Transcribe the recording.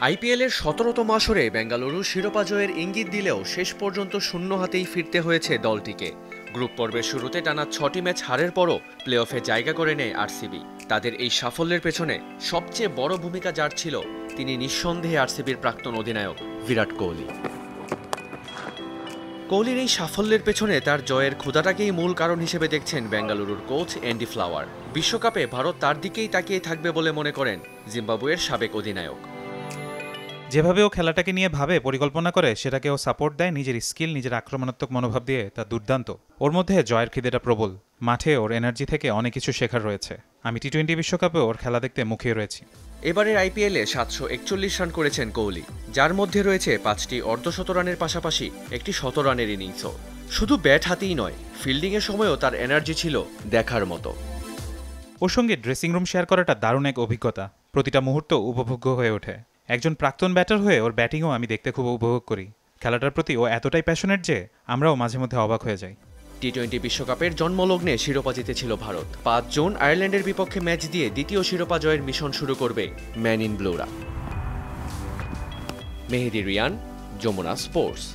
আইপিএলের ১৭তম আসরে বেঙ্গালুরু শিরোপা জয়ের ইঙ্গিত দিলেও শেষ পর্যন্ত শূন্য হাতেই ফিরতে হয়েছে দলটিকে। গ্রুপ পর্বের শুরুতে টানা ৬টি ম্যাচ হারের পরও প্লে অফে জায়গা করে নেয় আরসিবি। তাদের এই সাফল্যের পেছনে সবচেয়ে বড় ভূমিকা যার ছিল, তিনি নিঃসন্দেহে আরসিবির প্রাক্তন অধিনায়ক বিরাট কোহলি। কোহলির এই সাফল্যের পেছনে তার জয়ের ক্ষুধাটাকেই মূল কারণ হিসেবে দেখছেন বেঙ্গালুরুর কোচ অ্যান্ডি ফ্লাওয়ার। বিশ্বকাপে ভারত তার দিকেই তাকিয়ে থাকবে বলে মনে করেন জিম্বাবুয়ের সাবেক অধিনায়ক। যেভাবে ও খেলাটাকে নিয়ে ভাবে, পরিকল্পনা করে, সেটাকে ও সাপোর্ট দেয় নিজের স্কিল, নিজের আক্রমণাত্মক মনোভাব দিয়ে। তা দুর্দান্ত। ওর মধ্যে জয়ের খিদেটা প্রবল। মাঠে ওর এনার্জি থেকে অনেক কিছু শেখার রয়েছে। আমি টি-20 বিশ্বকাপে ওর খেলা দেখতে মুখিয়ে রয়েছি। এবারের আইপিএলে ৭৪১ রান করেছেন কোহলি, যার মধ্যে রয়েছে ৫টি অর্ধশতরানের পাশাপাশি একটি শতরানের ইনিংসও। শুধু ব্যাট হাতেই নয়, ফিল্ডিংয়ের সময়ও তার এনার্জি ছিল দেখার মতো। ওর সঙ্গে ড্রেসিং রুম শেয়ার করাটা দারুণ এক অভিজ্ঞতা। প্রতিটা মুহূর্ত উপভোগ্য হয়ে ওঠে। একজন প্রাক্তন ব্যাটার হয়ে ওর ব্যাটিংও আমি দেখতে খুব উপভোগ করি। খেলাটার প্রতি ও এতটাই প্যাশনেট যে আমরাও মাঝে মধ্যে অবাক হয়ে যাই। টি-20 বিশ্বকাপের জন্মলগ্নে শিরোপা জিতেছিল ভারত। ৫ জুন আয়ারল্যান্ডের বিপক্ষে ম্যাচ দিয়ে দ্বিতীয় শিরোপা জয়ের মিশন শুরু করবে ম্যান ইন ব্লুরা। মেহেদী রিয়ান, যমুনা স্পোর্টস।